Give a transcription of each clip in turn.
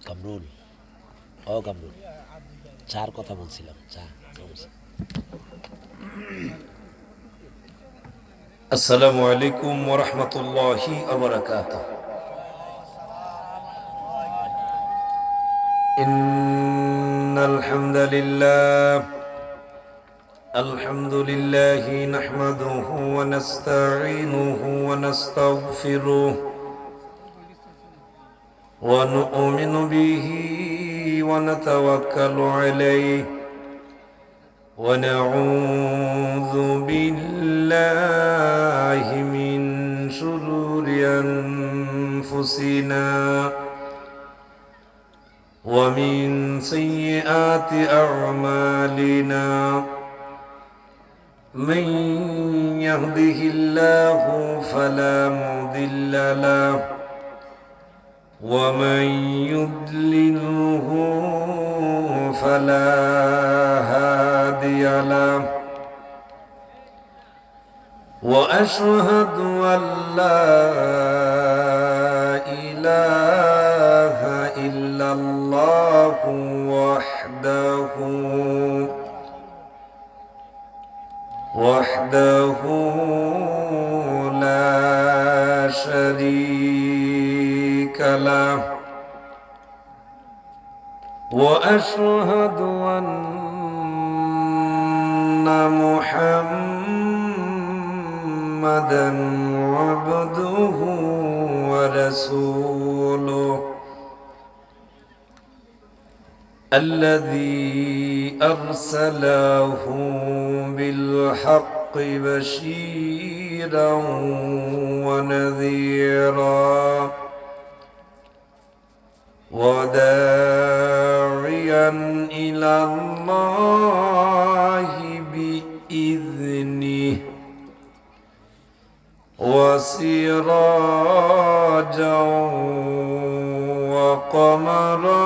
কামরুল, ও কামরুল, চার কথা বলছিলাম, চা। আসসালামু আলাইকুম ওয়া রাহমাতুল্লাহি ওয়া বারাকাতুহু। ইন্নাল হামদালিল্লাহি নাহমাদুহু ওয়া নাস্তাঈনুহু ওয়া নাস্তাগফিরুহ ওয়া নু'মিনু বিহি ওয়া নাতাওয়াক্কালু আলাইহি ওয়া না'উযু বিল্লাহি মিন শুরুরি আনফুসিনা ومن سيئات أعمالنا من يهده الله فلا مضل له ومن يضلله فلا هادي له وأشهد أن لا إله إلا الله وحده لا شريك له وأشهد أن محمدا عبده ورسوله الذي أرسله بالحق بشيرا ونذيرا وداعيا إلى الله بإذنه وسراجا وقمرا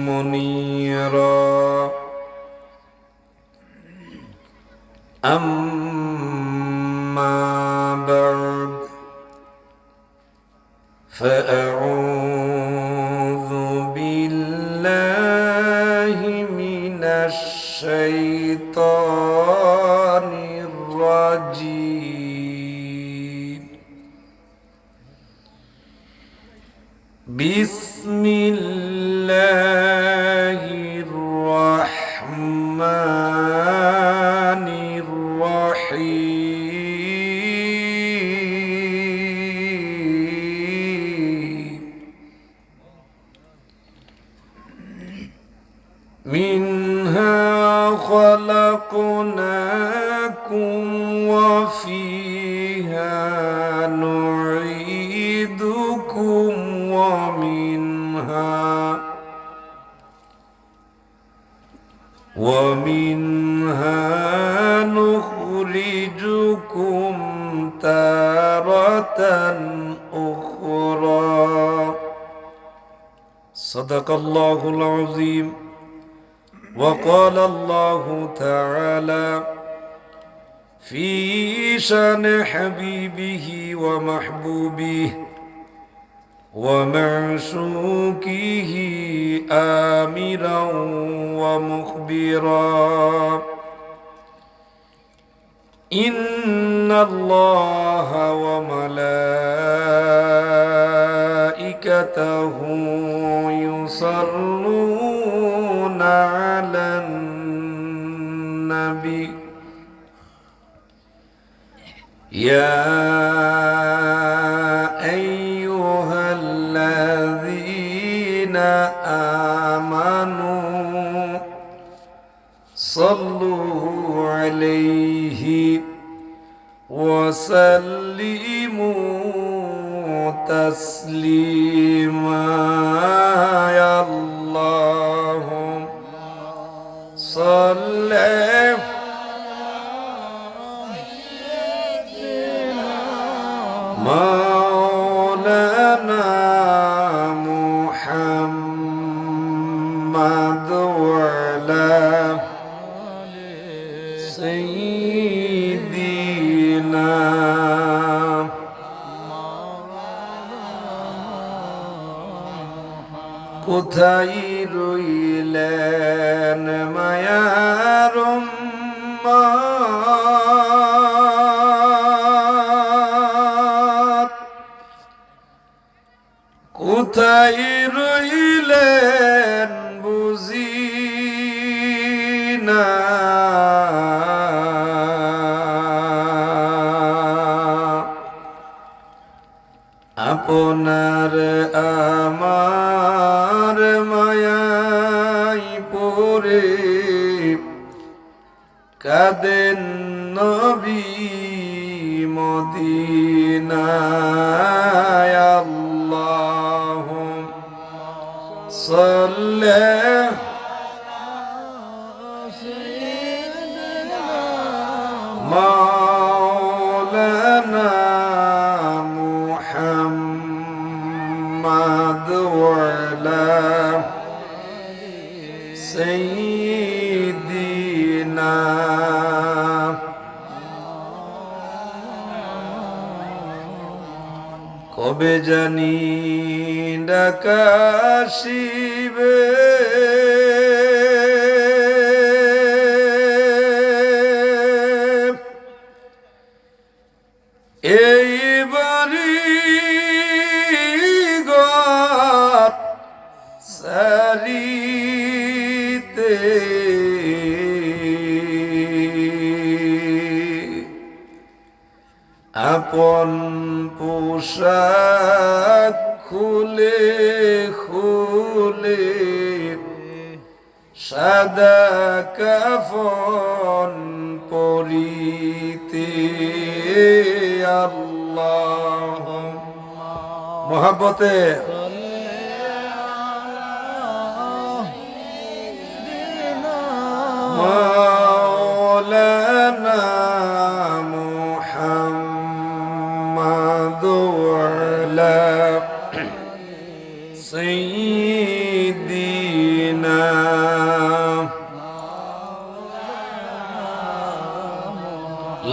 منيرا أما بعد فأعوذ بالله من الشيطان الرجيم بسم الله الرحمن الرحيم منها خلقناكم وفيها نعيدكم ومنها نخرجكم تارة أخرى صدق الله العظيم. وقال الله تعالى في شان حبيبه ومحبوبه ومعشوقه آمرا ومخبرا إن الله وملائكته يصلون على النبي يا أيها الذين آمنوا صلوا عليه وسلموا تسليما يا اللهم صل مولانا محمد وعلى سيدنا কোথায় রইলেন মায়ার উম্মত, কোথায় রইলেন বুঝি না। আপনার আমার মায়াই পড়ে কাঁদেন নবী মদিনায়। আল্লাহুম্মা সাল্লি মাওলানা মুহাম্মাদ ওয়া আলা সাইয়্যিদিনা। কবে জানি ডাকাশিবে এই বাড়ি ঘর সারিতে, আপন পোশাক খুলে খুলে সাদা কাফন পরিতে। আল্লাহ মোহাব্বতে মাওলানা মুহাম্মাদ ওয়া আলা সাইয়্যিদিনা।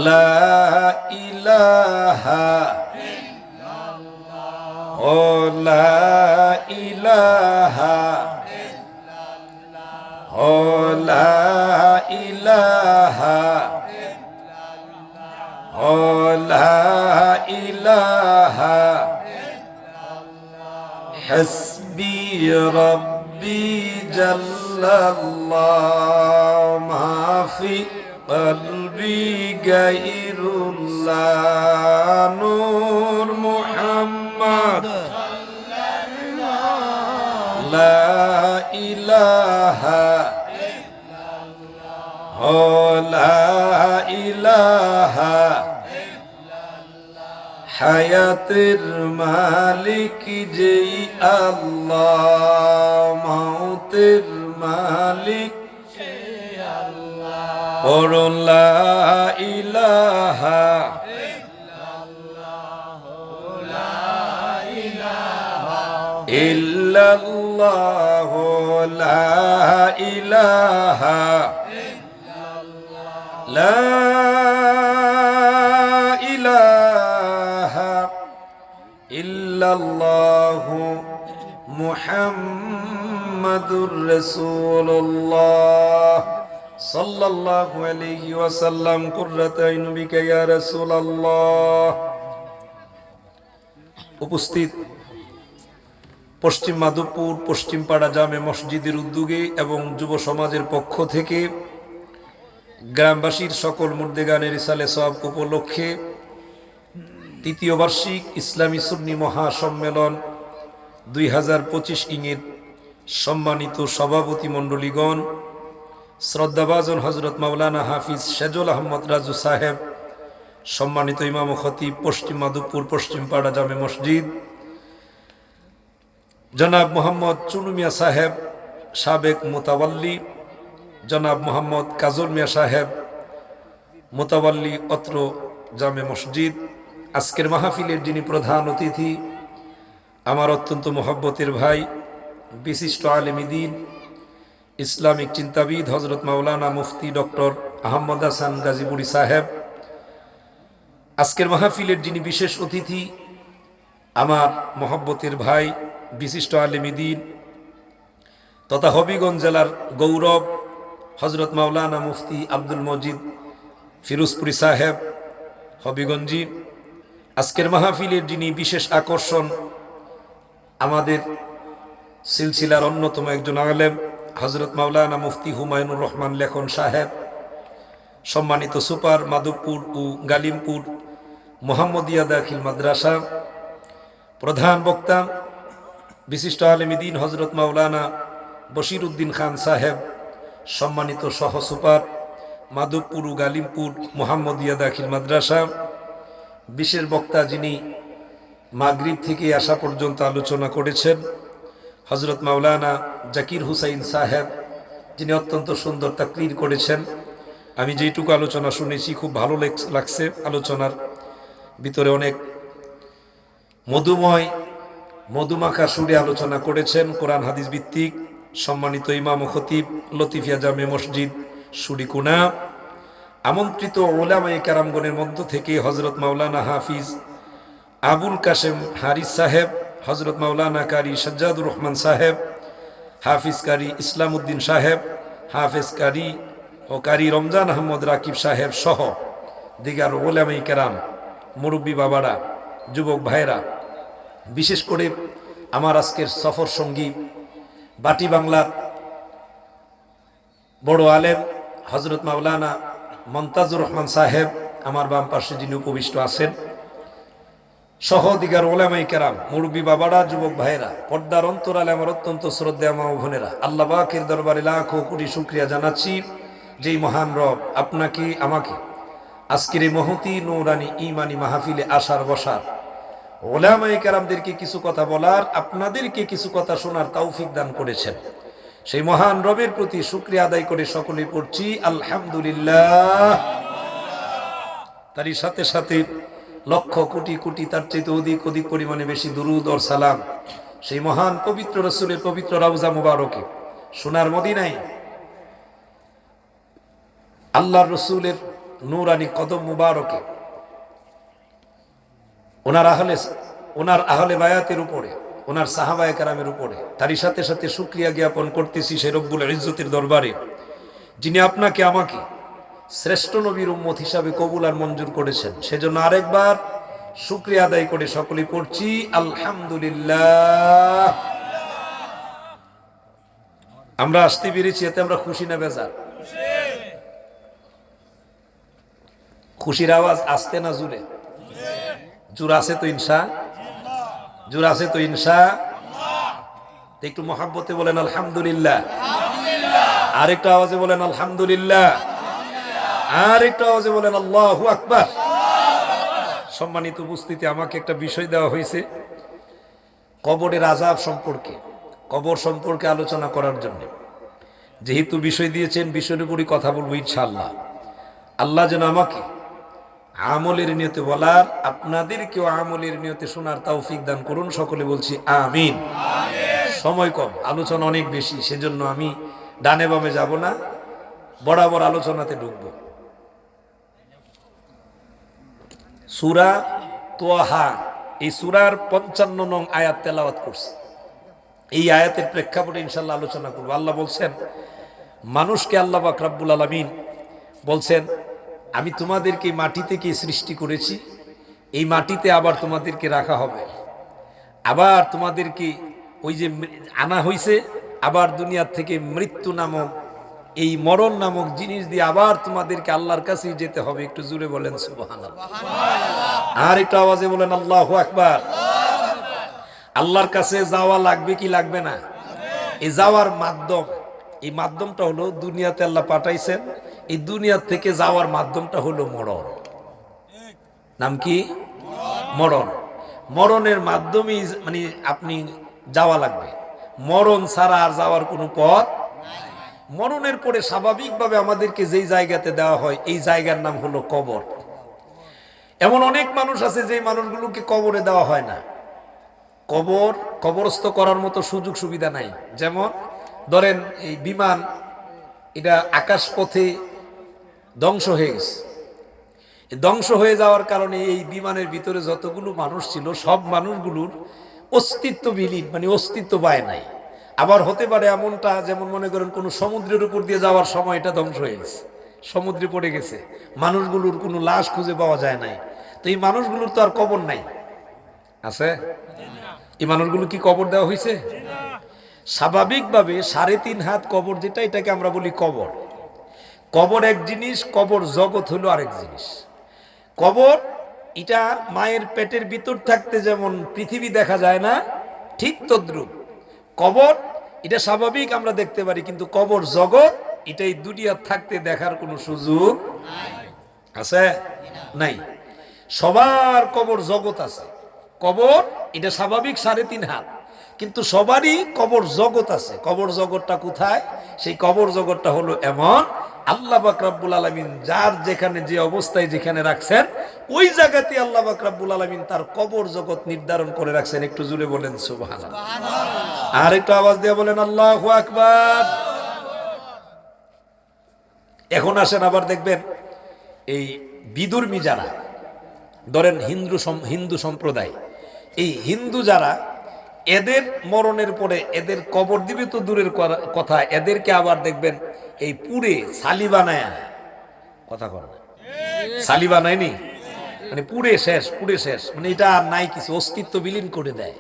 লা ইলাহা ও লা ইলাহা ও লা ইলাহা ও লা ইলাহা হাসবি রাব্বি জাল্লাল্লাহ মাফি কলবি গায়রুল্লাহ। নূর মুহাম্মদ লা ইলাহা ও লা ইলাহা হায়াতের মালিক যেই আল্লাহ, মৌতের মালিক পড়ুন লা ইলাহা ইল্লাল্লাহ লা ইলাহা লা ইলাহা ইল্লাল্লাহ মুহাম্মাদুর রাসূলুল্লাহ সাল্লাল্লাহু আলাইহি ওয়াসাল্লাম। কুররাতু আইনি বিকা ইয়া রাসূলুল্লাহ। উপস্থিত পশ্চিম মাধবপুর পশ্চিমপাড়া জামে মসজিদের উদ্যোগে এবং যুব সমাজের পক্ষ থেকে গ্রামবাসীর সকল মুর্দেগানের ইসালে সওয়াব উপলক্ষে তৃতীয় বার্ষিক ইসলামী সুন্নি মহাসম্মেলন 2025 ইংয়ের সম্মানিত সভাপতি মণ্ডলীগণ, শ্রদ্ধাভাজন হজরত মাওলানা হাফিজ সেজুল আহমদ রাজু সাহেব, সম্মানিত ইমাম ও খতিব পশ্চিম মাধবপুর পশ্চিমপাড়া জামে মসজিদ, জনাব মোহাম্মদ চুনু মিয়া সাহেব সাবেক মোতাওয়াল্লি, জনাব মোহাম্মদ কাজল মিয়া সাহেব মোতাওয়াল্লি অত্র জামে মসজিদ। আজকের মাহফিলের যিনি প্রধান অতিথি, আমার অত্যন্ত মহব্বতের ভাই, বিশিষ্ট আলেম দ্বীন, ইসলামিক চিন্তাবিদ হজরত মাওলানা মুফতি ডক্টর আহমদ হাসান গাজীপুরি সাহেব। আজকের মাহফিলের যিনি বিশেষ অতিথি, আমার মহব্বতের ভাই, বিশিষ্ট আলেম দ্বীন, তথা হবিগঞ্জ জেলার গৌরব হজরত মাওলানা মুফতি আব্দুল মজিদ ফিরোজপুরি সাহেব হবিগঞ্জি, আজকের মাহফিলের যিনি বিশেষ আকর্ষণ, আমাদের সিলসিলার অন্যতম একজন আলেম হজরত মাওলানা মুফতি হুমায়ুনুর রহমান লেখন সাহেব, সম্মানিত সুপার মাধবপুর ও গালিমপুর মোহাম্মদিয়া দাখিল মাদ্রাসা প্রধান বক্তা বিশিষ্ট আলেমী দ্বীন হজরত মাওলানা বশির উদ্দিন খান সাহেব, সম্মানিত সহ সুপার মাধবপুর ও গালিমপুর মোহাম্মদিয়া দাখিল মাদ্রাসা, বিশেষ বক্তা যিনি মাগরিব থেকে আসা পর্যন্ত আলোচনা করেছেন হজরত মাওলানা জাকির হুসাইন সাহেব, যিনি অত্যন্ত সুন্দর তাকরীর করেছেন। আমি যেটুকু আলোচনা শুনেছি খুব ভালো লাগছে। আলোচনার ভিতরে অনেক মধুমাখা সুরে আলোচনা করেছেন, কোরআন হাদিস ভিত্তিক। সম্মানিত ইমাম ও খতিব লতিফিয়া জামে মসজিদ সুরিকুনা, আমন্ত্রিত ওলামায়ে কেরামগণের মধ্য থেকে হজরত মাওলানা হাফিজ আবুল কাশেম হারিস সাহেব, হজরত মাওলানা কারি সাজ্জাদুর রহমান সাহেব, হাফিজ কারি ইসলাম উদ্দিন সাহেব, হাফিজ কারি ও কারি রমজান আহমদ রাকিব সাহেব সহ দিগার ওলামায়ে কেরাম, মুরব্বী বাবারা, যুবক ভাইরা, বিশেষ করে আমার আজকের সফর সঙ্গী বাটি বাংলার বড় আলেম হজরত মাওলানা মন্তাজুর রহমান সাহেব, আমার বাম পাশে যিনি উপবিষ্ট আছেন, সহ দিগার ওলামায়ে কেরাম, মুরব্বী বাবারা, যুবক ভাইয়েরা, পর্দার অন্তরালে আমার অত্যন্ত শ্রদ্ধা মা ও বোনেরা, আল্লাহ পাকের দরবারে লাখো কোটি শুকরিয়া জানাচ্ছি যেই মহান রব আপনাকে আমাকে আজকের এই মহতি নূরানি ঈমানি মাহফিলে আসার বসার, ওলামায়ে কেরামদেরকে কিছু কথা বলার, আপনাদেরকে কিছু কথা শোনার তৌফিক দান করেছেন। সেই মহান রবের প্রতি শুকরিয়া আদায় করে সকলে পড়ছি আলহামদুলিল্লাহ। তারই সাথে সাথে লক্ষ কোটি কোটি, তার চেয়ে অধিক অধিক পরিমাণে বেশি দুরুদ আর সালাম সেই মহান পবিত্র রাসূলের পবিত্র রওজা মুবারকে, সোনার মদিনায় আল্লাহর রসুলের নূরানি কদম মুবারকে, ওনার আহলে বায়াতের উপরে, ওনার সাহাবায়ে কেরামের উপরে, তারই সাথে সাথে শুকরিয়া জ্ঞাপন করতেছি সেই রব্বুল ইজ্জতের দরবারে, যিনি আপনাকে আমাকে শ্রেষ্ঠ নবীর উম্মত হিসাবে কবুল আর মঞ্জুর করেছেন। সেজন্য আরেকবার শুকরিয়া আদায় করে সকলে পড়ছি আলহামদুলিল্লাহ। আমরা আসতে পেরেছি, এতে আমরা খুশি না বেজার? খুশির আওয়াজ আসতে না জুড়ে? জোর আছে তো ইনশা? জোর আছে তো ইনশা? একটু মহাব্বতে বলেন আলহামদুলিল্লাহ, আর একটু আওয়াজে বলেন আলহামদুলিল্লাহ, আর একটু আওয়াজে বলেন আল্লাহু আকবার। সম্মানিত উপস্থিতি, আমাকে একটা বিষয় দেওয়া হয়েছে কবরের আযাব সম্পর্কে, কবর সম্পর্কে আলোচনা করার জন্য। যেহেতু বিষয় দিয়েছেন, বিষয়ের উপরই কথা বলবো ইনশাআল্লাহ। আল্লাহ যেন আমাকে আমলের নিয়তে বলার, আপনাদেরকেও আমলের নিয়তে শোনার তৌফিক দান করুন। সকলে বলছি আমিন। সময় কম, আলোচনা অনেক বেশি, সেজন্য আমি ডানে বামে যাব না, বরাবর আলোচনাতে ঢুকবো। সূরা তোহা, এই সূরার 55 নং আয়াত তেলাওয়াত করছি। এই আয়াতের প্রেক্ষাপটে ইনশাআল্লাহ আলোচনা করব। আল্লাহ বলছেন, মানুষকে আল্লাহ পাক রব্বুল আলামিন বলছেন, আমি তোমাদেরকে মাটি থেকে সৃষ্টি করেছি, এই মাটিতে আবার তোমাদেরকে রাখা হবে, আবার তোমাদেরকে ওই যে আনা হয়েছে, আবার দুনিয়ার থেকে মৃত্যু নামক এই মরণ নামক জিনিস দিয়ে আবার তোমাদেরকে আল্লাহর কাছেই যেতে হবে। একটু জোরে বলেন সুবহানাল্লাহ, আর একটু আওয়াজে বলেন আল্লাহু আকবার। আল্লাহর কাছে যাওয়া লাগবে কি লাগবে না? এই যাওয়ার মাধ্যম, এই মাধ্যমটা হলো দুনিয়াতে আল্লাহ পাঠাইছেন, এই দুনিয়া থেকে যাওয়ার মাধ্যমটা হলো মরণ। নাম কি? মরণ। মরণের মাধ্যমেই মানে আপনি যাওয়া লাগবে, মরণ ছাড়া আর যাওয়ার কোনো পথ। মরণের পরে স্বাভাবিকভাবে আমাদেরকে যেই জায়গাতে দেওয়া হয়, এই জায়গার নাম হলো কবর। এমন অনেক মানুষ আছে যে মানুষগুলোকে কবরে দেওয়া হয় না, কবরস্থ করার মতো সুযোগ সুবিধা নাই। যেমন ধরেন এই বিমান, এটা আকাশ পথে ধ্বংস হয়ে গেছে, ধ্বংস হয়ে যাওয়ার কারণে এই বিমানের ভিতরে যতগুলো মানুষ ছিল সব মানুষগুলোর অস্তিত্ব বিলীন, মানে অস্তিত্ব পায় নাই। আবার হতে পারে এমনটা, যেমন মনে করেন কোনো সমুদ্রের উপর দিয়ে যাওয়ার সময় এটা ধ্বংস হয়ে গেছে, সমুদ্রে পড়ে গেছে, মানুষগুলোর কোনো লাশ খুঁজে পাওয়া যায় নাই। তো এই মানুষগুলোর তো আর কবর নাই, আছে? এই মানুষগুলো কি কবর দেওয়া হয়েছে? স্বাভাবিকভাবে 3.5 হাত কবর যেটা, এটাকে আমরা বলি কবর। কবর এক জিনিস, কবর জগৎ হলো আরেক জিনিস। কবর এটা মায়ের পেটের ভিতর থাকতে যেমন পৃথিবী দেখা যায় না, ঠিক তদ্রুপ কবর এটা স্বাভাবিক আমরা দেখতে পারি, কিন্তু কবর জগৎ এটাই দুনিয়া থাকতে দেখার কোনো সুযোগ আছে নাই। সবার কবর জগৎ আছে, কবর এটা স্বাভাবিক 3.5 হাত, কিন্তু সবারই কবর জগৎ আছে। কবর জগৎটা কোথায়? সেই কবর জগৎটা হলো এমন, আল্লাহ পাক রব্বুল আলামিন যার যেখানে যে অবস্থায় যেখানে রাখছেন, ওই জায়গাতে আল্লাহ পাক রব্বুল আলামিন তার কবর জগৎ নির্ধারণ করে রাখছেন। একটু জোরে বলেন সুবহানাল্লাহ, আর একটু আওয়াজ দিয়ে বলেন আল্লাহু আকবার। এখন আসেন আবার দেখবেন এই বিদুর্মী যারা, ধরেন হিন্দু সম্প্রদায়, এই হিন্দু যারা, এদের মরণের পরে এদের কবর দিবে তো দূরের কথা, এদেরকে আবার দেখবেন এই পুড়ে ছালি বানায়, কথা কর না, ছালি বানায়নি মানে পুড়ে শেষ, পুড়ে শেষ, মানে এটা আর নাই কিছু, অস্তিত্ব বিলীন করে দেয়।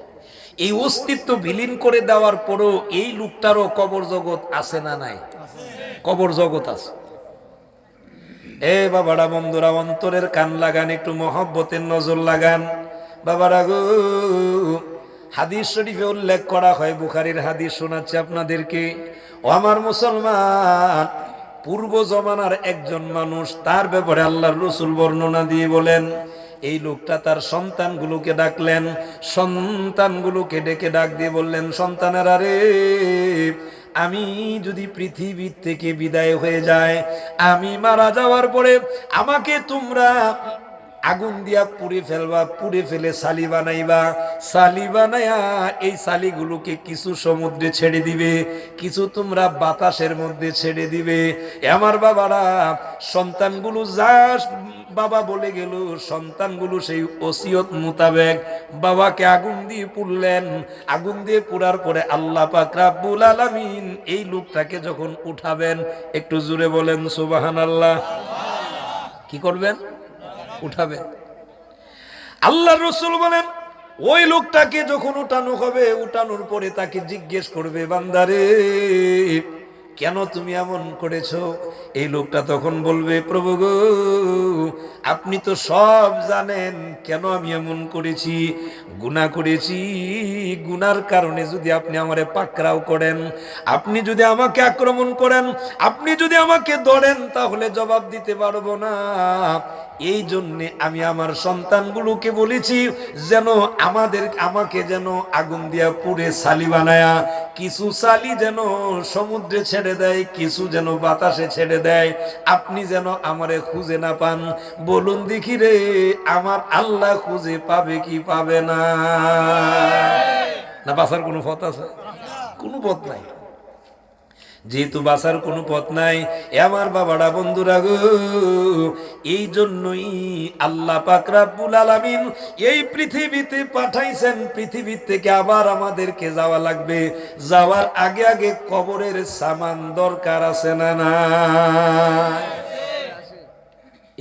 এই অস্তিত্ব বিলীন করে দেওয়ার পরও এই লোকটারও কবর জগৎ আছে না নাই? কবর জগৎ আছে। এ বাবারা, বন্ধুরা, অন্তরের কান লাগান, একটু মহব্বতের নজর লাগান। বাবারা গো, হাদিস শরীফে উল্লেখ করা হয়, বুখারীর হাদিস শোনাচ্ছে আপনাদেরকে। ও আমার মুসলমান, পূর্ব জমানার একজন মানুষ, তার ব্যাপারে আল্লাহর রাসূল বর্ণনা দিয়ে বলেন, এই লোকটা তার সন্তানগুলোকে ডাকলেন, সন্তানগুলোকে ডেকে ডাক দিয়ে বললেন, সন্তানেরা রে, আমি যদি পৃথিবীর থেকে বিদায় হয়ে যায়, আমি মারা যাওয়ার পরে আমাকে তোমরা আগুন দিয়া পুড়ে ফেলবা, পুড়ে ফেলে সালি বানাইবা, সালি বানাইয়া এই সালিগুলোকে কিছু সমুদ্রে ছেড়ে দিবে, কিছু তোমরা বাতাসের মধ্যে ছেড়ে দিবে। আমার বাবারা, সন্তানগুলো যা বাবা বলে গেল, সন্তানগুলো সেই ওসিয়ত মোতাবেক বাবাকে আগুন দিয়ে পুড়লেন। আগুন দিয়ে পুড়ার পরে আল্লাহ পাক রব্বুল আলামিন এই লোকটাকে যখন উঠাবেন, একটু জোরে বলেন সুবহানাল্লাহ, কি করবেন? উঠাবে। আল্লাহর রাসূল বলেন, ওই লোকটাকে যখন উঠানো হবে, উঠানোর পরে তাকে জিজ্ঞেস করবে, বান্দারে কেন তুমি এমন করেছো? এই লোকটা তখন বলবে, প্রভু গো, আপনি তো সব জানেন কেন আমি এমন করেছি, গুনাহ করেছি, গুনার কারণে যদি আপনি আমারে পাকড়াও করেন, আপনি যদি আমাকে আক্রমণ করেন, আপনি যদি আমাকে ধরেন, তাহলে জবাব দিতে পারবো না। এই জন্যে আমি আমার সন্তানগুলোকে বলেছি যেন আমাকে যেন আগুন দিয়া পুড়ে সালি বানায়া, কিছু সালি যেন সমুদ্রে ছেড়ে দেয়, কিছু যেন বাতাসে ছেড়ে দেয়, আপনি যেন আমারে খুঁজে না পান। বলুন দেখি রে, আমার আল্লাহ খুঁজে পাবে কি পাবে না? না বাঁচার কোনো পথ আছে? কোনো পথ নাই। যেহেতু বাঁচার কোনো পথ নাই, আমার বাবারা, বন্ধুরা গো, এই জন্যই আল্লাহ পাক রব্বুল আলামিন এই পৃথিবীতে পাঠাইছেন। পৃথিবী থেকে আবার আমাদেরকে যাওয়া লাগবে, যাওয়ার আগে আগে কবরের সামান দরকার আছে না না?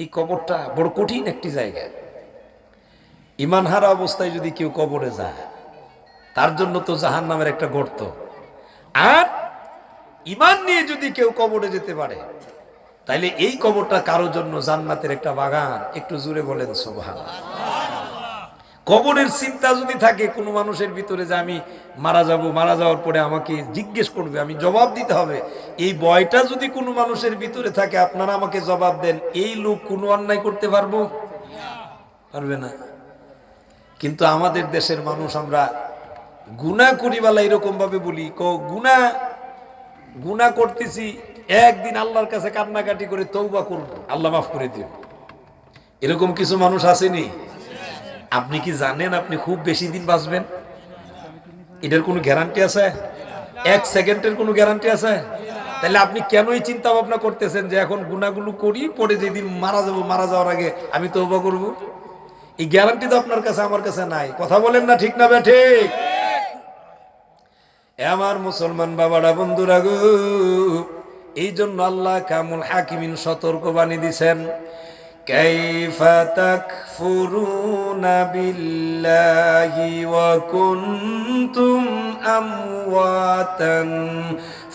এই কবরটা বড় কঠিন একটি জায়গা। ঈমানহারা অবস্থায় যদি কেউ কবরে যায়, তার জন্য তো জাহান্নামের একটা গর্ত। আর ঈমান নিয়ে যদি কেউ কবরে যেতে পারে, তাইলে এই কবরটা কারোর জন্য জান্নাতের একটা বাগান। একটু জোরে বলেন সুবহানাল্লাহ। কবরের চিন্তা যদি থাকে কোনো মানুষের ভিতরে, যে আমি মারা যাব, মারা যাওয়ার পরে আমাকে জিজ্ঞেস করবে, আমি জবাব দিতে হবে, এই ভয়টা যদি কোনো মানুষের ভিতরে থাকে, আপনারা আমাকে জবাব দেন, এই লোক কোনো অন্যায় করতে পারবে না। কিন্তু আমাদের দেশের মানুষ, আমরা গুনাহ করিবালা এরকম ভাবে বলি, গুনাহ করতেছি, একদিন আল্লাহর কাছে কান্নাকাটি করে তওবা করব, আল্লাহ মাফ করে দিও, এরকম কিছু মানুষ আসেনি? আপনি কি জানেন আপনি খুব বেশি দিন বাঁচবেন? এটার কোনো গ্যারান্টি আছে? 1 সেকেন্ডের কোনো গ্যারান্টি আছে? তাহলে আপনি কেনই চিন্তা ভাবনা করতেছেন যে এখন গুনাহগুলো করি, পরে যেদিন মারা যাব, মারা যাওয়ার আগে আমি তওবা করব? এই গ্যারান্টি তো আপনার কাছে আমার কাছে নাই। কথা বলেন না, ঠিক না ঠিক? এ আমার মুসলমান বাবারা, বন্ধুরা গো, এই জন্য আল্লাহ কামুল হাকিমিন সতর্কবাণী দিছেন, কাইফা তাকফুরুনা বিল্লাহি ওয়া কুনতুম আমওয়াতান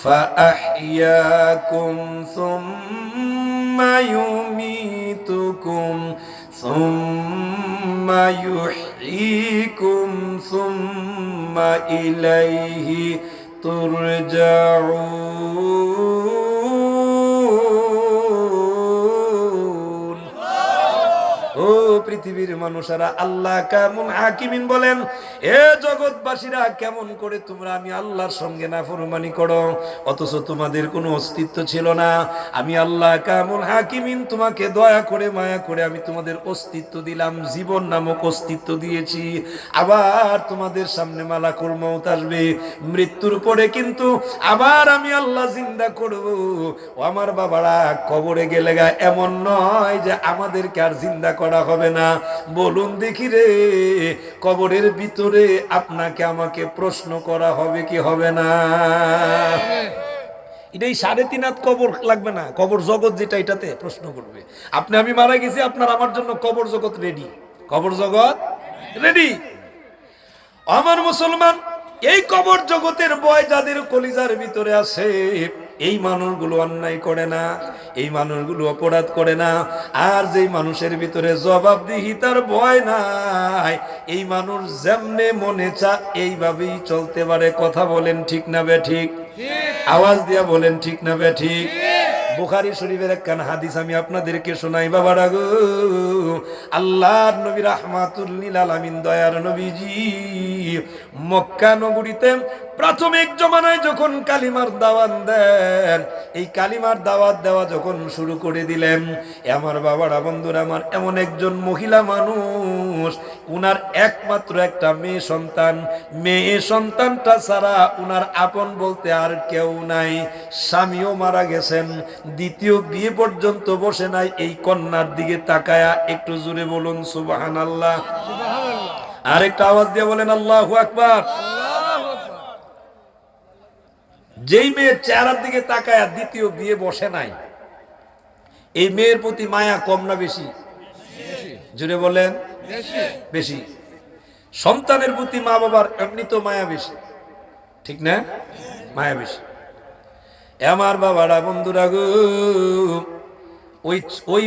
ফাআহইয়াকুম সুম্মা ইউমীতুকুম সুম্মা ইউহয়ীকুম সুম্মা ইলাইহি তুরজাউন। ও পৃথিবীর মানুষেরা, আল্লাহ কামুন হাকিমিন বলেন, এ জগৎবাসীরা, কেমন করে তোমরা আমি আল্লাহর সঙ্গে নাফরমানি করো, অথচ তোমাদের কোনো অস্তিত্ব ছিল না। আমি আল্লাহ কামুন হাকিমিন তোমাকে দয়া করে মায়া করে আমি তোমাদের অস্তিত্ব দিলাম, জীবন নামক অস্তিত্ব দিয়েছি। আবার তোমাদের সামনে মালাকুল মউত আসবে, মৃত্যুর পরে কিন্তু আবার আমি আল্লাহ জিন্দা করব। ও আমার বাবারা, কবরে গেলে গা এমন নয় যে আমাদেরকে আর জিন্দা করা হবে না। বলুন দেখি রে, কবরের ভিতরে আপনাকে আমাকে প্রশ্ন করা হবে কি হবে না? এটাই 3.5 হাত কবর লাগবে না, কবর জগৎ যেটা, এটাতে প্রশ্ন করবে। আপনি আমি মারা গেছি, আপনার আমার জন্য কবর জগৎ রেডি, কবর জগৎ রেডি। আমার মুসলমান, এই কবর জগতের ভয় যাদের কলিজার ভিতরে আছে, এই মানুষগুলো অন্যায় করে না, এই মানুষগুলো অপরাধ করে না। আর যেই মানুষের ভিতরে জবাবদিহিতার ভয় নাই, এই মানুষ যেমনে মনে চা এইভাবেই চলতে পারে। কথা বলেন ঠিক না বে ঠিক? আওয়াজ দিয়া বলেন ঠিক না বে ঠিক? বুখারী শরীফের একখান হাদিস আমি আপনাদেরকে শোনাই বাবারা গো। আল্লাহর নবী রাহমাতুল লিল আলামিন, দয়ার নবীজি, মক্কা নগরীতে প্রাথমিক জমানায় যখন কালিমার দাওয়াত দেন, এই কালিমার দাওয়াত দেওয়া যখন শুরু করে দিলেন, আমার বাবারা, বন্ধুরা আমার, এমন একজন মহিলা মানুষ, উনার একমাত্র একটা মেয়ে সন্তান, মেয়ে সন্তানটা ছাড়া উনার আপন বলতে আর কেউ নাই। স্বামীও মারা গেছেন, দ্বিতীয় বিয়ে পর্যন্ত বসে নাই। এই কন্যার দিকে তাকায়া একটু জোরে বলুন সুবহানাল্লাহ। আর একটা আওয়াজ দিয়ে বলেন আল্লাহু আকবার। যেই মেয়ের চেহারার দিকে তাকায়া দ্বিতীয় বিয়ে বসে নাই, এই মেয়ের প্রতি মায়া কম না বেশি? জোরে বলেন বেশি। সন্তানের প্রতি মা বাবার এমনি তো মায়া বেশি, ঠিক না? মায়া বেশি। আমার বাবারা, বন্ধুরা গো, ওই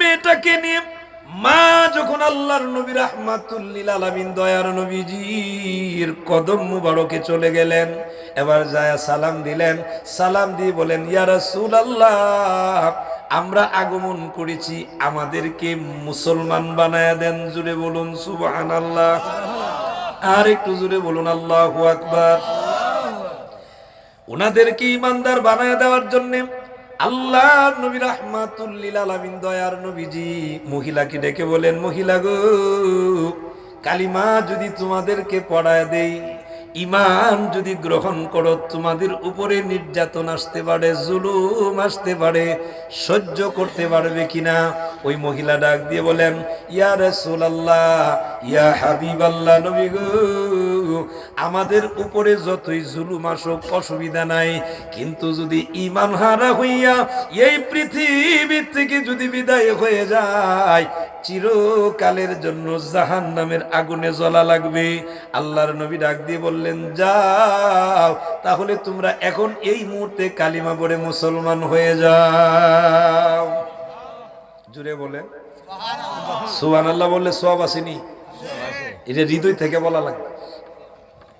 মেয়েটাকে নিয়ে মা যখন আল্লাহর নবী রাহমাতুল লিল আলামিন, দয়ার নবীজির কদম মুবারকে চলে গেলেন, এবার যায় সালাম দিলেন। সালাম দিয়ে বলেন, ইয়া রাসূলুল্লাহ, আমরা আগমন করেছি, আমাদেরকে মুসলমান বানায়া দেন। জুড়ে বলুন সুবহানাল্লাহ। আর একটু জুড়ে বলুন আল্লাহু আকবার। ওনাদেরকে ইমানদার বানায়া দেওয়ার জন্য আল্লাহ নবী রাহমাতুল লিল আলামিন, দয়ার নবীজি মহিলাকে ডেকে বলেন, মহিলা গো, কালিমা যদি তোমাদেরকে পড়ায় দেই, ইমান যদি গ্রহণ করো, তোমাদের উপরে নির্যাতন আসতে পারে, জুলুম আসতে পারে, সহ্য করতে পারবে কিনা? ওই মহিলা ডাক দিয়ে বলেন, ইয়া রাসূলুল্লাহ, ইয়া হাবিবাল্লাহ, নবী গো, আমাদের উপরে যতই জুলুম আসুক অসুবিধা নাই, কিন্তু যদি ঈমান হারা হইয়া এই পৃথিবী থেকে যদি বিদায় হয়ে যায়, চিরকালের জন্য জাহান্নামের আগুনে জ্বলা লাগবে। আল্লাহর নবী ডাক দিয়ে বললেন, যাও, তাহলে তোমরা এখন এই মুহূর্তে কালিমা পড়ে মুসলমান হয়ে যাও। জুড়ে বলে সুবহানাল্লাহ। বললে সওয়াব আসেনি? এটা হৃদয় থেকে বলা লাগবে।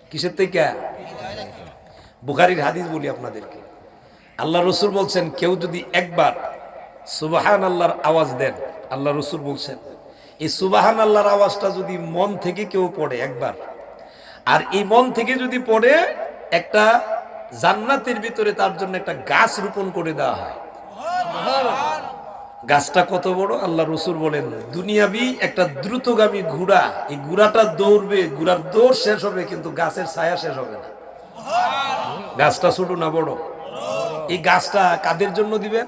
কিসের থেকে? বুখারীর হাদিস বলি আপনাদেরকে। আল্লাহ রসুল বলছেন, কেউ যদি একবার সুবহানাল্লাহর আওয়াজ দেন, আল্লাহ রসুল বলছেন, এই সুবহানাল্লাহর আওয়াজটা যদি মন থেকে কেউ পড়ে একবার, আর এই মন থেকে যদি পড়ে, একটা জান্নাতের ভিতরে তার জন্য একটা গাছ রোপণ করে দেওয়া হয়। গাছটা কত বড়? আল্লাহ রসুল বলেন, দুনিয়াবি একটা দ্রুতগামী ঘোড়া, এই ঘোড়াটা দৌড়বে, ঘোড়ার দৌড় শেষ হবে, কিন্তু গাছের ছায়া শেষ হবে না। গাছটা ছোট না বড়? এই গাছটা কাদের জন্য দিবে?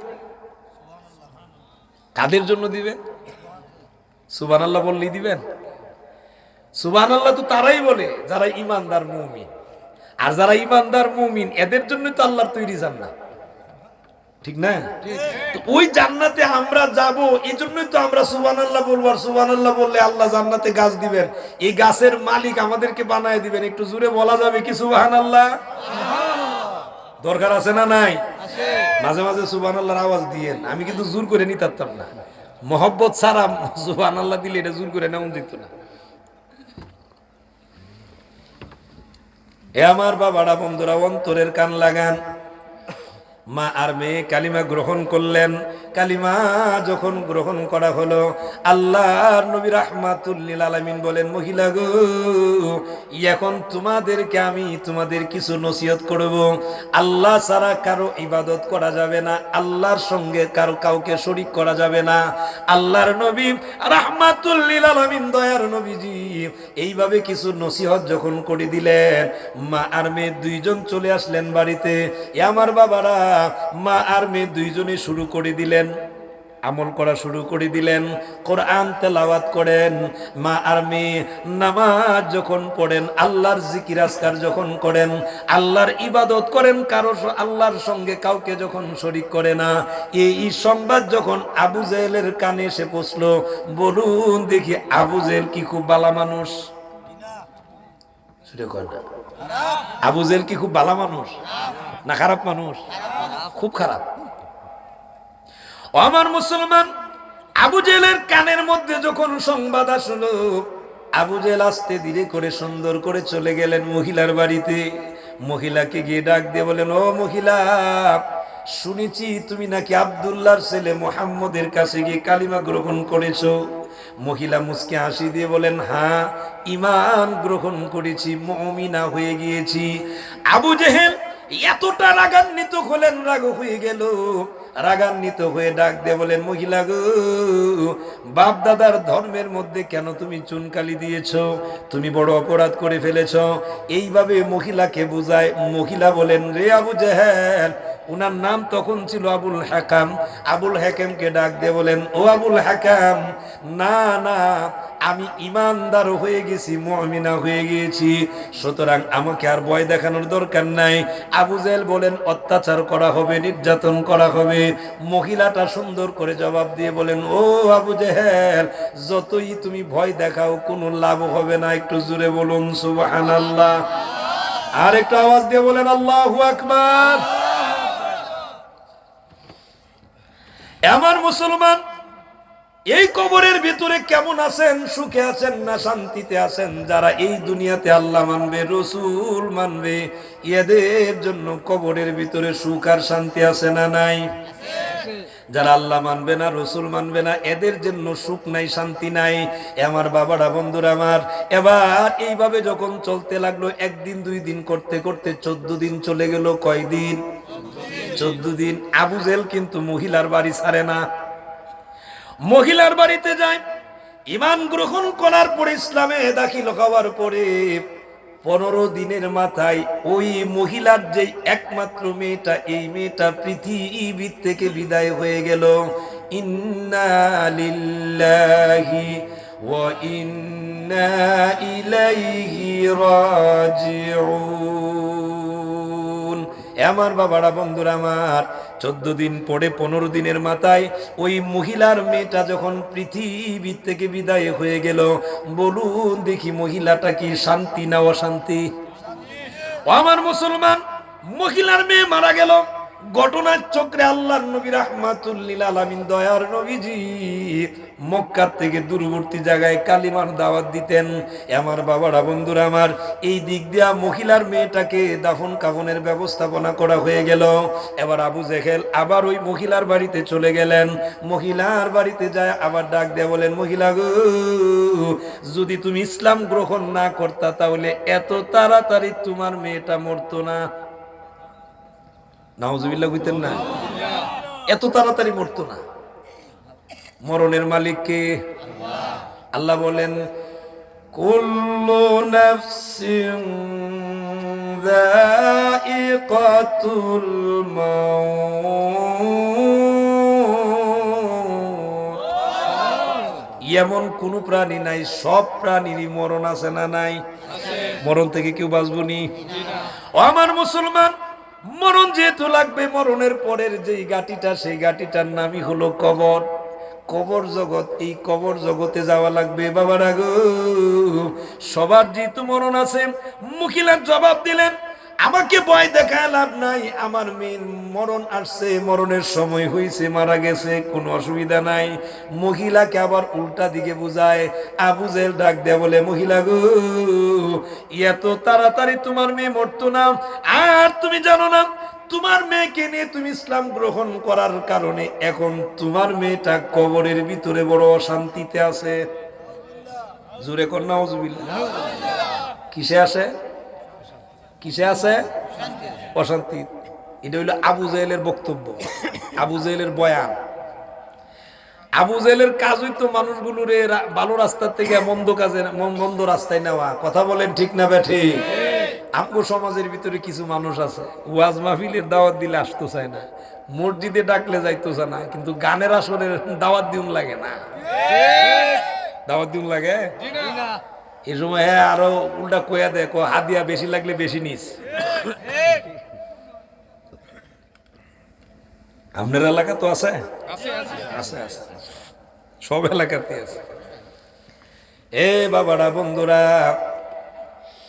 কাদের জন্য দিবে? সুবহানাল্লাহ বললেই দিবেন? সুবহানাল্লাহ তো তারাই বলে যারা ঈমানদার মুমিন। আর যারা ইমানদার মুমিন এদের জন্য তো আল্লাহর তৈরি জান্নাত, ঠিক না? তো ওই জান্নাতে আমরা যাব, এই জন্যই তো আমরা সুবহানাল্লাহ বলবো। আর সুবহানাল্লাহ বললে আল্লাহ জান্নাতে গাছ দিবেন, এই গাছের মালিক আমাদেরকে বানায় দিবেন। একটু জোরে বলা যাবে কি সুবহানাল্লাহ? দরকার আছে না নাই? মাঝে মাঝে সুবহানাল্লাহর আওয়াজ দিয়েন, আমি কিন্তু জোর করে নিতে পারতাম না। মহব্বত ছাড়া সুবহানাল্লাহ দিলে এটা জোর করে নেওয়া যেত না। এ আমার বাবারা, বন্ধুরা, অন্তরের কান লাগান। মা আর মেয়ে কালিমা গ্রহণ করলেন। কালিমা যখন গ্রহণ করা হলো, আল্লাহর নবী রাহমাতুল লিল আলামিন বলেন, মহিলা গো, এখন তোমাদেরকে আমি তোমাদের কিছু নসিহত করব। আল্লাহ ছাড়া কারো ইবাদত করা যাবে না, আল্লাহর সঙ্গে কাউকে শরীক করা যাবে না। আল্লাহর নবী রাহমাতুল লিল আলামিন, দয়ার নবীজি এইভাবে কিছু নসিহত যখন করে দিলেন, মা আর মেয়ে দুইজন চলে আসলেন বাড়িতে। এ আমার বাবারা, মা আর মেয়ে দুইজনে শুরু করে দিলেন, আমল করা শুরু করে দিলেন। কোরআন তেলাওয়াত করেন। মা আর মেয়ে নামাজ যখন পড়েন, আল্লাহর জিকির আজকার যখন করেন, আল্লাহর ইবাদত করেন, আল্লাহর সঙ্গে কাউকে যখন শরীক করে না। এই সংবাদ যখন আবু জেহেলের কানে এসে পৌঁছলো, বলুন দেখি, আবু জেহেল কি খুব ভালো মানুষ? আবু জেহেল কি খুব ভালো মানুষ না খারাপ মানুষ? খুব খারাপ। ও আমার মুসলমান, আবু জেহেলের কানের মধ্যে যখন সংবাদ আসলো, আবু জেহেল আস্তে ধীরে করে সুন্দর করে চলে গেলেন মহিলার বাড়িতে। মহিলাকে গিয়ে ডাক দিয়ে বলেন, ও মহিলা, শুনেছি তুমি নাকি আব্দুল্লাহর ছেলে মুহাম্মদের কাছে গিয়ে কালিমা গ্রহণ করেছো। মহিলা মুস্কি হাসি দিয়ে বলেন, হ্যাঁ, ঈমান গ্রহণ করেছি, মুমিনা হয়ে গিয়েছি। আবু জেহেল এতটা রাগান্বিত হলেন, রাগ হয়ে গেল। রাগান্বিত হয়ে ডাক দিয়ে বলেন, মহিলা গো, বাপ দাদার ধর্মের মধ্যে কেন তুমি চুনকালি দিয়েছো? তুমি বড় অপরাধ করে ফেলেছো। এইভাবে মহিলাকে বুঝায়। মহিলা বলেন, রে আবু জেহেল, উনার নাম তখন ছিল আবুল হাকাম। আবুল হাকামকে ডাক দিয়ে বলেন, ও আবুল হাকাম, না না, আমি ইমানদার হয়ে গেছি, মুমিনা হয়ে গিয়েছি, সুতরাং আমাকে আর ভয় দেখানোর দরকার নাই। আবু জেহেল বলেন, অত্যাচার করা হবে, নির্যাতন করা হবে। মহিলাটা সুন্দর করে জবাব দিয়ে বলেন, ও আবু জেহেল, যতই তুমি ভয় দেখাও কোনো লাভ হবে না। একটু জোরে বলুন সুবহানাল্লাহ। আর একটু আওয়াজ দিয়ে বলেন আল্লাহু আকবার। আমার মুসলমান, এই কবরের ভিতরে কেমন আছেন? সুখে আছেন না শান্তিতে আছেন? যারা এই দুনিয়াতে আল্লাহ মানবে, রসুল মানবে, এদের জন্য কবরের ভিতরে সুখ আর শান্তি আছে না নাই? যারা আল্লাহ মানবে না, রসুল মানবে না, এদের জন্য সুখ নাই, শান্তি নাই। আমার বাবারা, বন্ধুরা আমার, এবার এইভাবে যখন চলতে লাগলো, একদিন দুই দিন করতে করতে 14 দিন চলে গেল। কয়দিন? 14 দিন। আবু জেহেল কিন্তু মহিলার বাড়ি ছাড়ে না, মহিলার বাড়িতে যায়। ঈমান গ্রহণ করার পরে, ইসলামে দাখিল হওয়ার পরে 15 দিনের মাথায় ওই মহিলার যে একমাত্র মেয়েটা, এই মেয়েটা পৃথিবী থেকে বিদায় হয়ে গেল। ইন্না লিল্লাহি ওয়া ইন্না ইলাইহি রাজিউন। আমার বাবারা, বন্ধুরা আমার, 14 দিন পরে 15 দিনের মাথায় ওই মহিলার মেয়েটা যখন পৃথিবী থেকে বিদায় হয়ে গেল, বলুন দেখি, মহিলাটা কি শান্তি না অশান্তি? ও আমার মুসলমান, মহিলার মেয়ে মারা গেল। ঘটনার চক্রে আল্লাহর নবী রাহমাতুল লিল আলামিন, দয়ার নবীজি মক্কা থেকে দূরবর্তী জায়গায় কালিমার দাওয়াত দিতেন। আমার বাবারা, বন্ধুরা আমার, এই দিক দিয়া মহিলার মেয়েটাকে দাফন কাফনের ব্যবস্থাপনা করা হয়ে গেল। এবার আবু জেহেল আবার ওই মহিলার বাড়িতে চলে গেলেন। মহিলার বাড়িতে যায় আবার ডাক দেয়া বলেন, মহিলা গো, যদি তুমি ইসলাম গ্রহণ না করতা তাহলে এত তাড়াতাড়ি তোমার মেয়েটা মরতো না। নাউজুবিল্লাহ কইতেন না? এত তাড়াতাড়ি মরতো না। মরণের মালিক কে? আল্লাহ বলেন, কুল্লু নাফসিন যায়িকাতুল মাউত। এমন কোন প্রাণী নাই, সব প্রাণীরই মরণ আছে না নাই? মরণ থেকে কেউ বাঁচবনি? ও আমার মুসলমান, মরণ যেহেতু লাগবে, মরণের পরের যেই গাটিটা, সেই গাটিটার নামই হলো কবর। কবর জগৎ, এই কবর জগতে যাওয়া লাগবে বাবারা গো। সবার যেহেতু মরণ আছে, মুখিলার জবাব দিলেন, আমাকে ভয় দেখায় লাভ নাই, আমার মেয়ের মরণ আসছে, মরণের সময় হয়েছে, মারা গেছে, কোনো অসুবিধা নাই। মহিলাকে আবার উল্টা দিকে বুঝায়। আবু জেহেল ডাক দেয়া বলে, মহিলা গো, এত তাড়াতাড়ি তোমার মেয়ে মরতো না, আর তুমি জানো না তোমার মেয়েকে নিয়ে তুমি ইসলাম গ্রহণ করার কারণে এখন তোমার মেয়েটা কবরের ভিতরে বড় অশান্তিতে আছে। জোরে কর নাউজুবিল্লাহ। কিসে আছে? কিসে আছে? অশান্তি। এটা হইল আবু জেহেলের বক্তব্য, আবু জেহেলের বয়ান। আবু জেহেলের কাজ হইতো মানুষগুলোর ভালো রাস্তা থেকে মন্দ কাজে, মন্দ রাস্তায় নেওয়া। কথা বলেন ঠিক না বেঠি? আমগো সমাজের ভিতরে কিছু মানুষ আছে, ওয়াজ মাহফিলের দাওয়াত দিলে আসতে চায় না, মসজিদে ডাকলে যাইতো চায় না, কিন্তু গানের আসরের দাওয়াত দিউন লাগে না। দাওয়াত দিউন লাগে এই সময়, হ্যাঁ আরো উল্টা কয়া দেয়, হাদিয়া বেশি লাগলে বেশি নিস। আপনার এলাকা তো আছে, আছে আছে, সব এলাকাতে আছে। এ বাবারা, বন্ধুরা,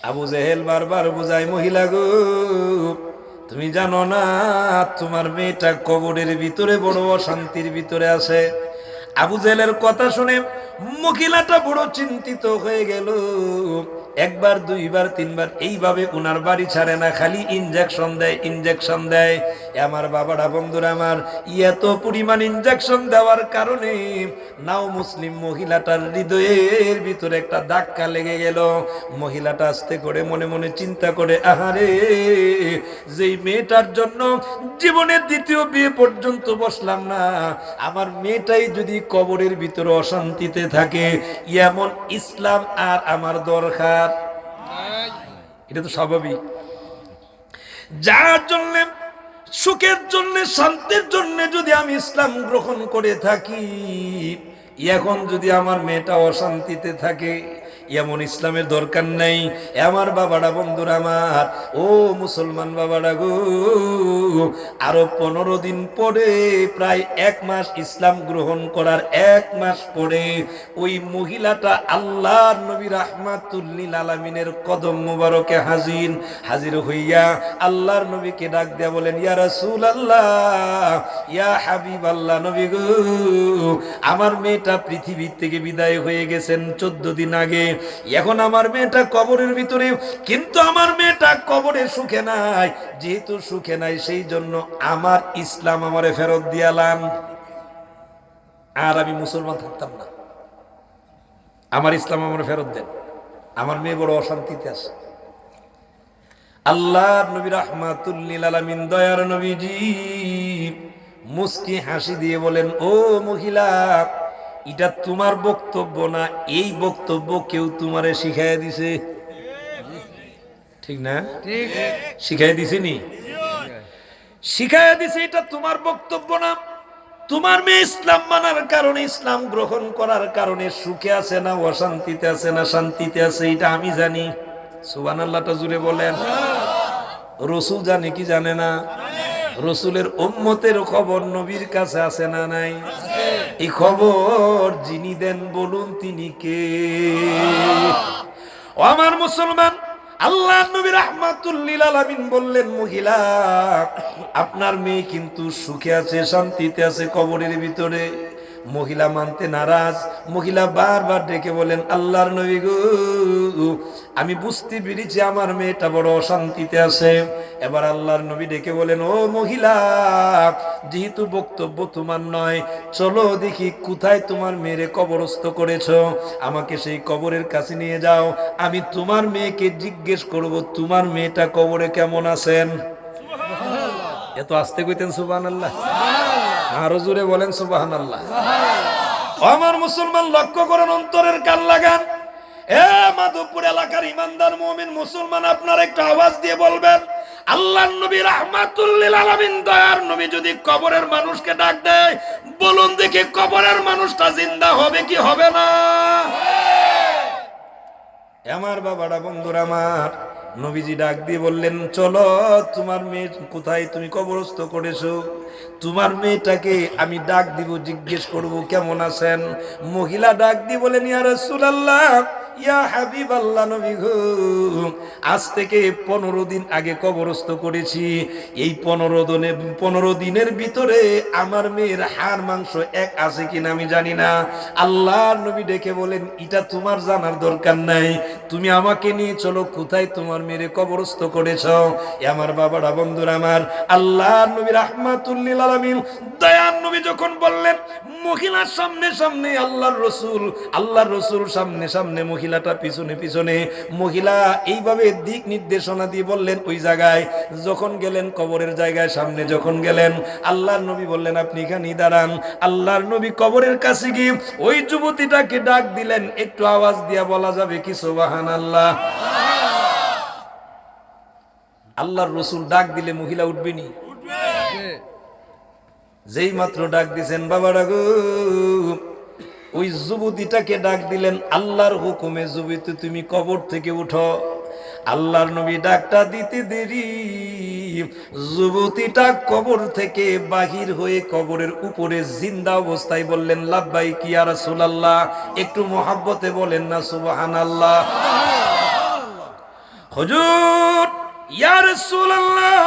আবু জেহেল বারবার বুঝায়, মহিলা গো, তুমি জানো না তোমার মেয়েটা কবরের ভিতরে বড় অশান্তির ভিতরে আছে। আবু জেহেলের কথা শুনে মহিলাটা বড় চিন্তিত হয়ে গেল। একবার, দুইবার, তিনবার এইভাবে উনার বাড়ি ছাড়ে না, খালি ইনজেকশন দেয়, ইনজেকশন দেয়। আমার বাবারা, বন্ধুরা আমার, এত পরিমাণ ইনজেকশন দেওয়ার কারণে নাও মুসলিম মহিলাটার হৃদয়ের ভিতরে একটা ধাক্কা লেগে গেল। মহিলাটা আস্তে করে মনে মনে চিন্তা করে, আহারে, যেই মেয়েটার জন্য জীবনের দ্বিতীয় বিয়ে পর্যন্ত বসলাম না, আমার মেয়েটাই যদি কবরের ভিতরে অশান্তিতে থাকে, এমন ইসলাম আর আমার দরকার। এটা তো স্বাভাবিক। যার জন্য, সুখের জন্য, শান্তির জন্য যদি আমি ইসলাম গ্রহণ করে থাকি, এখন যদি আমার মেয়েটা অশান্তিতে থাকে, এমন ইসলামের দরকার নাই। আমার বাবারা, বন্ধুরা আমার, ও মুসলমান বাবারা গো, আরো 15 দিন পরে, প্রায় 1 মাস ইসলাম গ্রহণ করার 1 মাস পরে, ওই মহিলাটা আল্লাহর নবী রাহমাতুল লিল আলামিনের কদম মোবারকে হাজির হইয়া আল্লাহর নবীকে ডাক দেয়া বলেন, ইয়া রাসূলুল্লাহ, ইয়া হাবিবাল্লাহ, নবী গো, আমার মেয়েটা পৃথিবীর থেকে বিদায় হয়ে গেছেন 14 দিন আগে। এখন আমার মেয়েটা কবরের ভিতরে, কিন্তু আমার মেয়েটা কবরে সুখে নাই। যেহেতু সুখে নাই, সেই জন্য আমার ইসলাম আমারে ফেরত দিয়ালাম, আর আমি মুসলমান থাকতাম না। আমার ইসলাম আমার ফেরত দেন, আমার মেয়ে বড় অশান্তিতে আছে। আল্লাহর নবী রাহমাতুল লিল আলামিন, দয়ার নবীজি মুস্কি হাসি দিয়ে বলেন, ও মহিলা, এটা তোমার বক্তব্য না, এই বক্তব্য কেউ তোমারে শিখাইয়া দিছে, ঠিক না? শিখাইয়া দিছে নি? শিখাইয়া দিছে, এটা তোমার বক্তব্য না। তোমার মেয়ে ইসলাম মানার কারণে, ইসলাম গ্রহণ করার কারণে সুখে আছে না অশান্তিতে আছে না শান্তিতে আছে, এটা আমি জানি। সুবহানাল্লাহটা জুড়ে বলেন। রসুল জানে কি জানে না? রসুলের উম্মতের খবর নবীর কাছে আছে না নাই? এই খবর যিনি দেন, বলুন তিনি কে? ও আমার মুসলমান, আল্লাহ নবী রাহমাতুল লিল আলামিন বললেন, মহিলা, আপনার মেয়ে কিন্তু সুখে আছে, শান্তিতে আছে কবরের ভিতরে। মহিলা মানতে নারাজ। মহিলা বারবার ডেকে বলেন, আল্লাহর নবী গো, আমি বুঝতে পেরেছি আমার মেয়েটা বড় অশান্তিতে আছে। এবার আল্লাহর নবী ডেকে বলেন, ও মহিলা, যেহেতু বক্তব্য তোমার নয়, চলো দেখি কোথায় তোমার মেয়েরে কবরস্থ করেছো, আমাকে সেই কবরের কাছে নিয়ে যাও, আমি তোমার মেয়েকে জিজ্ঞেস করব তোমার মেয়েটা কবরে কেমন আছেন। এত আস্তে কইতেন সুবহানাল্লাহ, আরো জোরে বলেন সুবহানাল্লাহ। আমার মুসলমান, লক্ষ্য করেন, অন্তরের কান লাগান। এ মাধবপুর এলাকার ইমানদার মুমিন মুসলমান, আপনারা একটু আওয়াজ দিয়ে বলবেন, আল্লাহর নবী রাহমাতুল লিল আলামিন, দয়ার নবী যদি কবরের মানুষকে ডাক দেয়, বলুন দেখি কবরের মানুষটা জিন্দা হবে কি হবে না? আমার বাবারা, বন্ধুরা আমার, নবীজি ডাক দিয়ে বললেন, চলো, তোমার মেয়ে কোথায়, তুমি কবরস্থ করেছো? তোমার মেয়েটাকে আমি ডাক দিব, জিজ্ঞেস করব কেমন আছেন। মহিলা ডাক দিয়ে বলেন, ইয়া রাসূলুল্লাহ, ইয়া হাবিবাল্লাহ, নবী গো, আজ থেকে 15 দিন আগে কবরস্থ করেছি। এই 15 দিনের ভিতরে আমার মেয়ের হাড় মাংস এক আছে কিনা আমি জানি না। আল্লাহর নবী ডেকে বলেন, এটা তোমার জানার দরকার নাই, তুমি আমাকে নিয়ে চলো, কোথায় তোমার মেয়ের কবরস্থ করেছ। আমার বাবারা, বন্ধুরা আমার, আল্লাহর নবী রাহমাতুল লিল আলামিন দয়ার নবী যখন বললেন, মহিলার সামনে সামনে আল্লাহর রসুল সামনে সামনে, মহিলাটা পিছনে পিছনে, মহিলা এইভাবে দিক নির্দেশনা দিয়ে বললেন, ওই জায়গায় যখন গেলেন, কবরের জায়গায় সামনে যখন গেলেন, আল্লাহর নবী বললেন, আপনি এখানেই দাঁড়ান। আল্লাহর নবী কবরের কাছে গিয়ে ওই যুবতীটাকে ডাক দিলেন, একটু আওয়াজ দিয়া বলা যাবে কি সুবহানাল্লাহ? আল্লাহর রসুল ডাক দিলে মহিলা উঠবেনি? যেই মাত্র ডাক দিছেন, বাবারা গো, ওই যুবতীটাকে ডাক দিলেন, আল্লাহর হুকুমে, যুবতী তুমি কবর থেকে উঠো। আল্লাহর নবী ডাকটা দিতে দেরি, যুবতীটা কবর থেকে বাহির হয়ে কবরের উপরে জিন্দা অবস্থায় বললেন, লাব্বাইক ইয়া রাসূলুল্লাহ। একটু মহব্বতে বলেন না সুবহানাল্লাহ। হুজুর, ইয়া রাসূলুল্লাহ,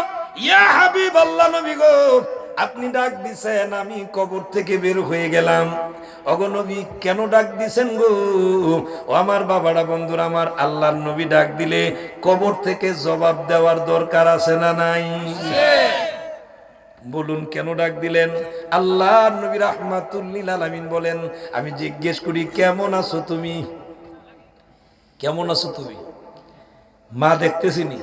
ইয়া হাবিবাল্লাহ, নবী গো, আপনি ডাক দিছেন, আমি কবর থেকে বের হয়ে গেলাম। ওগো নবী, কেন ডাক দিছেন গো? ও আমার বাবারা, বন্ধুরা আমার, আল্লাহর নবী ডাক দিলে কবর থেকে জবাব দেওয়ার দরকার আছে না নাই? বলুন, কেন ডাক দিলেন? আল্লাহর নবী রাহমাতুল লিল আলামিন বলেন, আমি জিজ্ঞেস করি, কেমন আছো তুমি? কেমন আছো তুমি? মা দেখতেছিনি?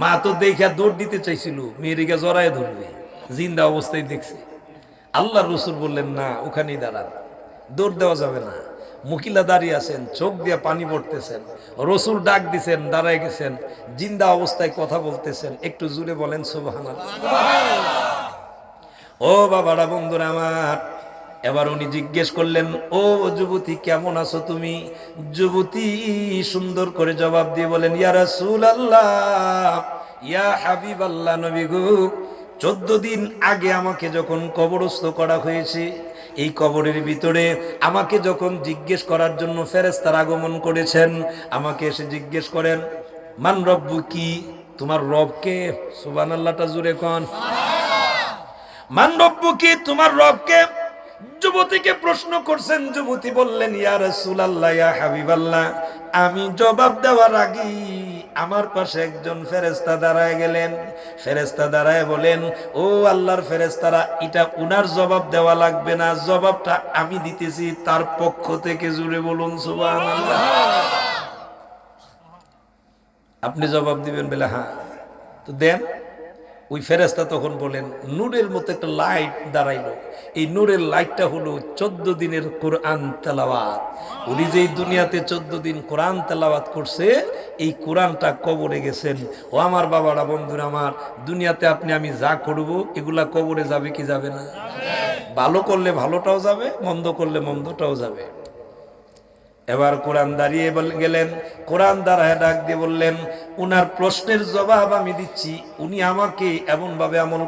মা তো দেখা দৌড় দিতে চাইছিল, মেয়েরিকে জড়ায় ধরবে, জিন্দা অবস্থায় দেখছে। আল্লাহর রাসূল বললেন, না, ওখানেই দাঁড়ান, দৌড় দেওয়া যাবে না। মহিলা দাঁড়িয়ে আছেন, চোখ দিয়ে পানি পড়তেছেন, রাসূল ডাক দিছেন, দাঁড়ায় গেছেন, জিন্দা অবস্থায় কথা বলতেছেন। একটু জোরে বলেন সুবহানাল্লাহ। ও বাবারা, বন্ধুরা আমার, এবার উনি জিজ্ঞেস করলেন, ও যুবতী, কেমন আছো তুমি? যুবতী সুন্দর করে জবাব দিয়ে বলেন, ইয়া রাসূলুল্লাহ, ইয়া হাবিবাল্লাহ, নবী গো, 14 দিন আগে আমাকে যখন কবরস্থ করা হয়েছে, এই কবরের ভিতরে আমাকে যখন জিজ্ঞেস করার জন্য ফেরেশতারা আগমন করেছেন, আমাকে এসে জিজ্ঞেস করেন, মান রব্বুকি, তোমার রব কে? সুবহানাল্লাহটা জোরে কোন। মান রব্বুকি, তোমার রব কে? যুবতীকে প্রশ্ন করছেন। যুবতী বললেন, ইয়া রাসূলুল্লাহ, ইয়া হাবিবাল্লাহ, আমি জবাব দেওয়ার আগে আমার পাশে একজন ফেরেশতা দাঁড়ায় গেলেন। ফেরেশতা দাঁড়ায় বলেন, ও আল্লাহর ফেরেশতারা, এটা উনার জবাব দেওয়া লাগবে না, জবাবটা আমি দিতেছি তার পক্ষ থেকে। জুড়ে বলুন সুবহানাল্লাহ। আপনি জবাব দিবেন বলে, হ্যাঁ, তো দেন। ওই ফেরেশতা তখন বলেন, নূরের মতো একটা লাইট দাঁড়াইলো, এই নূরের লাইটটা হলো 14 দিনের কোরআন তেলাওয়াত। উনি যেই দুনিয়াতে 14 দিন কোরআন তেলাওয়াত করছে, এই কোরআনটা কবরে গেছেন। ও আমার বাবারা, বন্ধুরা আমার, দুনিয়াতে আপনি আমি যা করব, এগুলা কবরে যাবে কি যাবে না? ভালো করলে ভালোটাও যাবে, মন্দ করলে মন্দটাও যাবে। এবার কোরআন দাঁড়িয়ে গেলেন, কোরআন দাঁড়ায় ডাক দিয়ে বললেন, উনার প্রশ্নের জবাব আমি দিচ্ছি, উনি আমাকে এমন ভাবে আমল